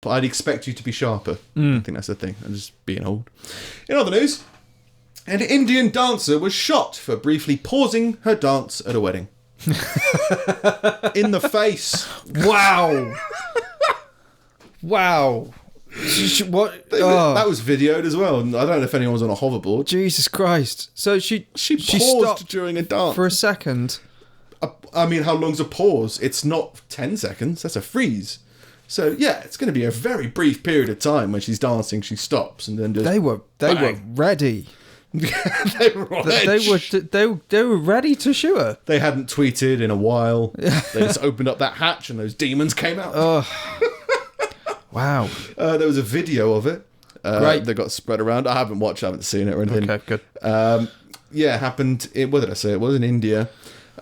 but I'd expect you to be sharper. I think that's the thing. I'm just being old. In other news, an Indian dancer was shot for briefly pausing her dance at a wedding. In the face. Wow. Wow. What? Oh. That was videoed as well. I don't know if anyone's on a hoverboard. Jesus Christ. So she paused stopped during a dance. for a second. I mean, how long's a pause? It's not 10 seconds. That's a freeze. So, yeah, it's going to be a very brief period of time when she's dancing, she stops and then just... They were ready. they were ready to shoot her. They hadn't tweeted in a while. They just opened up that hatch and those demons came out. Wow. There was a video of it. Great. That got spread around. I haven't watched, I haven't seen it or anything. Okay, good. Yeah, it happened... what did I say? It was in India.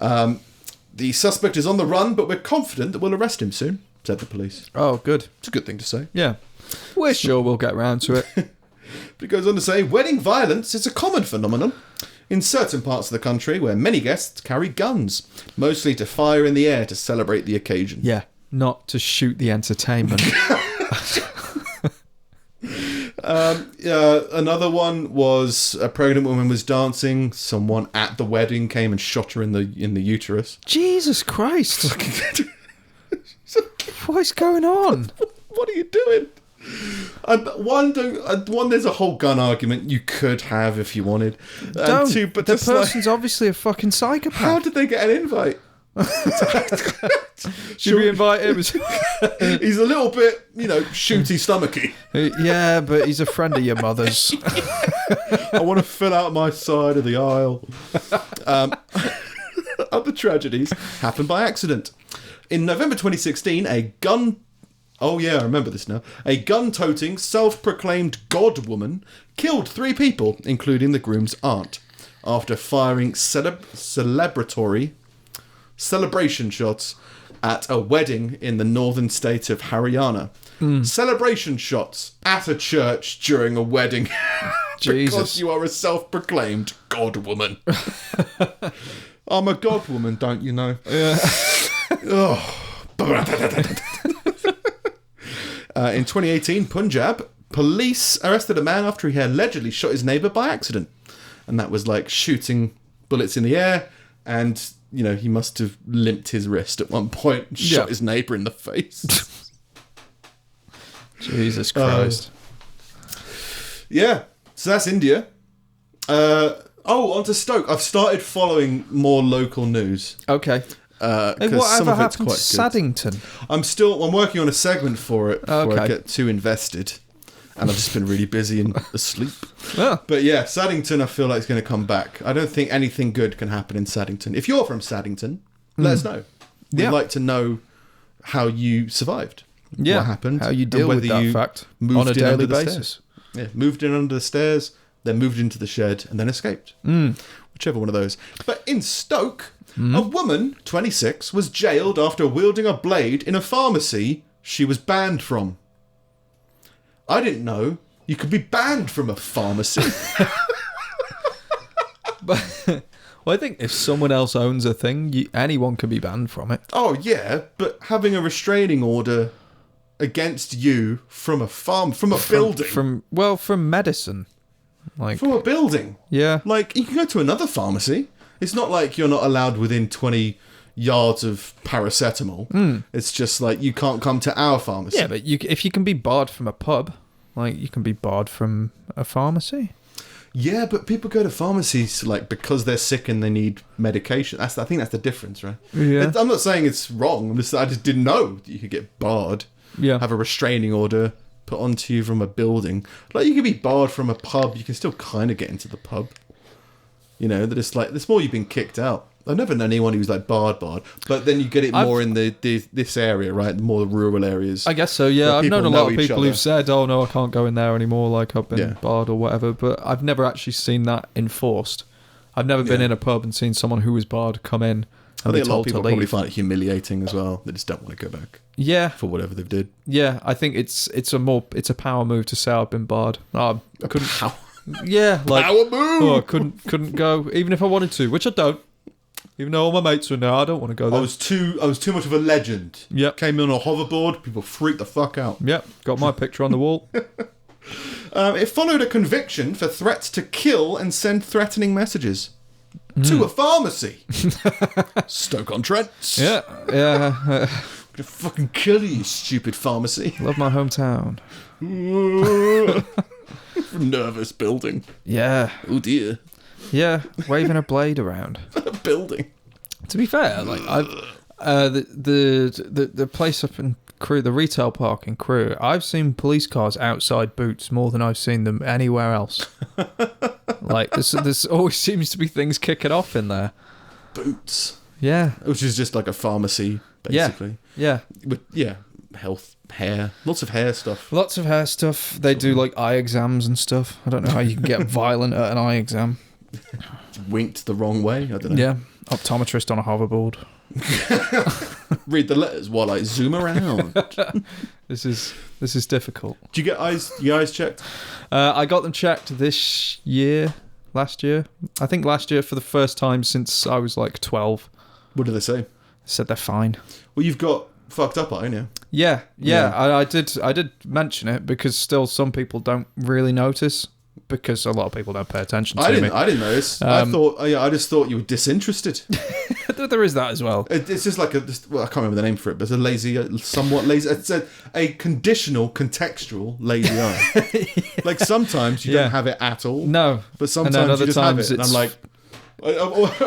The suspect is on the run, but we're confident that we'll arrest him soon, said the police. Oh, good. It's a good thing to say. Yeah. We're sure we'll get round to it. But it goes on to say, wedding violence is a common phenomenon in certain parts of the country where many guests carry guns, mostly to fire in the air to celebrate the occasion. Yeah, not to shoot the entertainment. Another one was a pregnant woman was dancing. Someone at the wedding came and shot her in the uterus. Jesus Christ! What's going on? What are you doing? One, there's a whole gun argument you could have if you wanted. Don't. Two, but the person's obviously a fucking psychopath. How did they get an invite? Should we invite him? He's a little bit, shooty stomachy. Yeah, but he's a friend of your mother's. I want to fill out my side of the aisle. Other tragedies happened by accident. In November 2016, a gun-toting, self-proclaimed God woman killed 3 people, including the groom's aunt, after firing celebration shots at a wedding in the northern state of Haryana. Celebration shots at a church during a wedding. Because you are a self-proclaimed God woman. I'm a God woman, don't you know? Yeah. In 2018, Punjab, police arrested a man after he had allegedly shot his neighbour by accident. And that was like shooting bullets in the air, and, he must have limped his wrist at one point and shot his neighbour in the face. Jesus Christ. Yeah, so that's India. On to Stoke. I've started following more local news. Okay. Whatever happened to Saddington? I'm working on a segment for it before I get too invested. And I've just been really busy and asleep. Oh. But yeah, Saddington I feel like is going to come back. I don't think anything good can happen in Saddington. If you're from Saddington, let us know. We'd like to know how you survived. Yeah. What happened. How you deal with that fact on a daily basis. Yeah, moved in under the stairs, then moved into the shed, and then escaped. Whichever one of those. But in Stoke, a woman, 26, was jailed after wielding a blade in a pharmacy she was banned from. I didn't know you could be banned from a pharmacy. Well, I think if someone else owns a thing, anyone can be banned from it. Oh, yeah, but having a restraining order against you from a building. From medicine. From a building. Yeah. Like, you can go to another pharmacy. It's not like you're not allowed within 20 yards of paracetamol. It's just like you can't come to our pharmacy. Yeah, but if you can be barred from a pub, you can be barred from a pharmacy. Yeah, but people go to pharmacies because they're sick and they need medication. I think that's the difference, right? Yeah. I'm not saying it's wrong. I just didn't know that you could get barred. Yeah. Have a restraining order put onto you from a building. You can be barred from a pub. You can still kind of get into the pub. That it's more you've been kicked out. I've never known anyone who's barred, but then you get it more in this area, right? The more rural areas. I guess so, yeah. I've known a lot of people who've said, "Oh no, I can't go in there anymore. I've been barred or whatever." But I've never actually seen that enforced. I've never been in a pub and seen someone who was barred come in. I think a lot of people probably find it humiliating as well. They just don't want to go back. Yeah, for whatever they did. Yeah, I think it's a power move to say I've been barred. I couldn't. Power. Yeah, power move. I couldn't go even if I wanted to, which I don't. Even though all my mates were there, I don't want to go there. I was too much of a legend. Yep. Came in on a hoverboard, people freaked the fuck out. Yep. Got my picture on the wall. It followed a conviction for threats to kill and send threatening messages to a pharmacy. Stoke-on-Trent. Yeah. Yeah. I'm gonna fucking kill you, stupid pharmacy. Love my hometown. Nervous building. Yeah. Oh dear. Yeah. Waving a blade around. Building. To be fair, like the place up in Crewe, the retail park in Crewe, I've seen police cars outside Boots more than I've seen them anywhere else. Like there's always seems to be things kicking off in there. Boots. Yeah. Which is just like a pharmacy, basically. Yeah. But yeah, health, hair, lots of hair stuff. Lots of hair stuff. They do like eye exams and stuff. I don't know how you can get violent at an eye exam. Winked the wrong way. I don't know. Yeah. Optometrist on a hoverboard. Read the letters while I zoom around. This is difficult. Do you get your eyes checked? I got them checked last year. I think last year for the first time since I was like 12. What did they say? They said they're fine. Well, you've got fucked up eye, haven't you? Yeah. I did mention it because still some people don't really notice. Because a lot of people don't pay attention to me. I didn't notice. I just thought you were disinterested. There is that as well. It's just like I can't remember the name for it, but it's somewhat lazy. It's a conditional, contextual lazy eye. Like sometimes you don't have it at all. No, but sometimes you just have it. And I'm like, I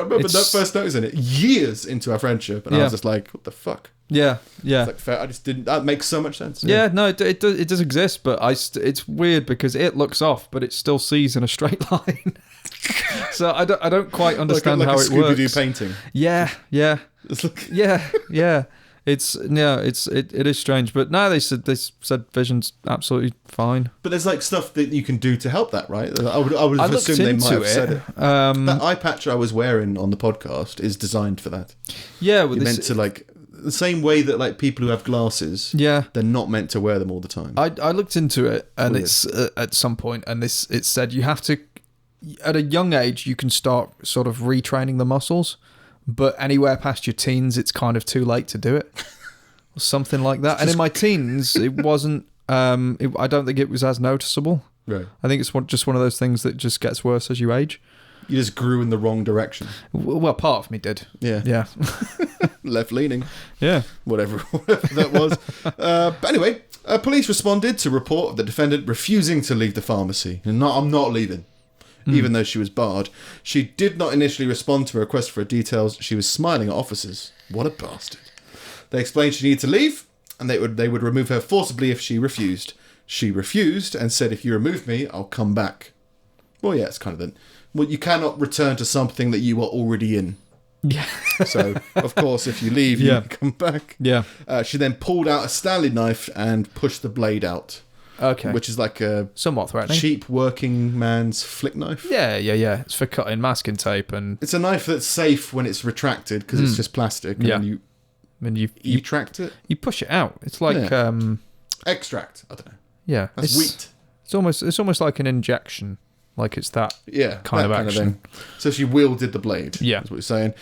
remember that first noticing it years into our friendship, and I was just like, what the fuck? Yeah. It's like, fair. I just didn't. That makes so much sense. Yeah, no, it does exist, but it's weird because it looks off, but it still sees in a straight line. So I don't quite understand like how a it works. Scooby-Doo painting. Yeah. It's like Yeah. It is strange, but no, they said vision's absolutely fine. But there's like stuff that you can do to help that, right? I would assume they might have said it. That eye patch I was wearing on the podcast is designed for that. Yeah, you're meant to like the same way that like people who have glasses. Yeah, they're not meant to wear them all the time. I looked into it, and it's at some point, and it said you have to at a young age you can start sort of retraining the muscles. But anywhere past your teens, it's kind of too late to do it. Or something like that. And in my teens, it wasn't... I don't think it was as noticeable. Right. I think it's just one of those things that just gets worse as you age. You just grew in the wrong direction. Well, part of me did. Yeah. Left-leaning. Yeah. Whatever that was. But anyway, police responded to report of the defendant refusing to leave the pharmacy. I'm not leaving. Even though she was barred. She did not initially respond to a request for details. She was smiling at officers. What a bastard. They explained she needed to leave, and they would remove her forcibly if she refused. She refused and said, if you remove me, I'll come back. Well, yeah, it's kind of then. Well, you cannot return to something that you are already in. Yeah. So, of course, if you leave, you can come back. Yeah. She then pulled out a Stanley knife and pushed the blade out. Okay. Which is like a somewhat threatening, cheap working man's flick knife. Yeah. It's for cutting masking tape, and it's a knife that's safe when it's retracted because it's just plastic. And you retract it. You push it out. It's like extract. I don't know. Yeah, that's wheat. It's almost like an injection. Like it's that kind of action. So she wielded the blade. Yeah, that's what you're saying.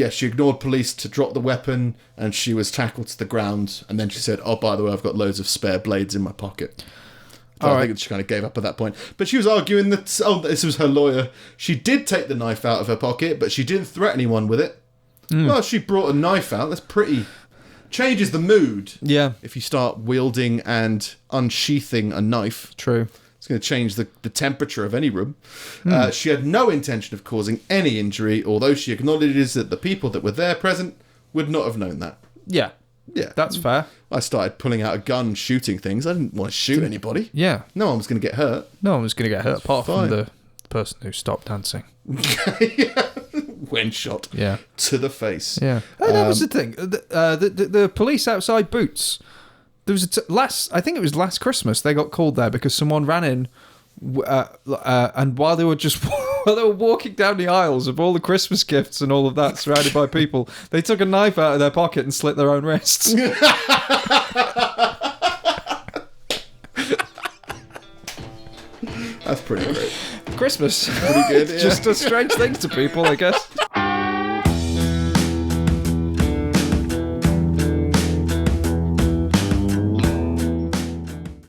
She ignored police to drop the weapon, and she was tackled to the ground. And then she said, "Oh, by the way, I've got loads of spare blades in my pocket." So I think she kind of gave up at that point. But she was arguing that this was her lawyer. She did take the knife out of her pocket, but she didn't threaten anyone with it. Well, she brought a knife out. That's pretty. Changes the mood. Yeah. If you start wielding and unsheathing a knife. True. It's going to change the temperature of any room. She had no intention of causing any injury, although she acknowledges that the people that were there present would not have known that. Yeah. That's fair. I started pulling out a gun, shooting things. I didn't want to shoot anybody. Yeah. No one was going to get hurt. No one was going to get hurt, apart from the person who stopped dancing. When shot. Yeah. To the face. Yeah. That was the thing. The police outside Boots... There was I think it was last Christmas, they got called there because someone ran in, and while they were walking down the aisles of all the Christmas gifts and all of that, surrounded by people, they took a knife out of their pocket and slit their own wrists. That's pretty great. Christmas. Pretty good. Yeah. Just a strange thing to people, I guess.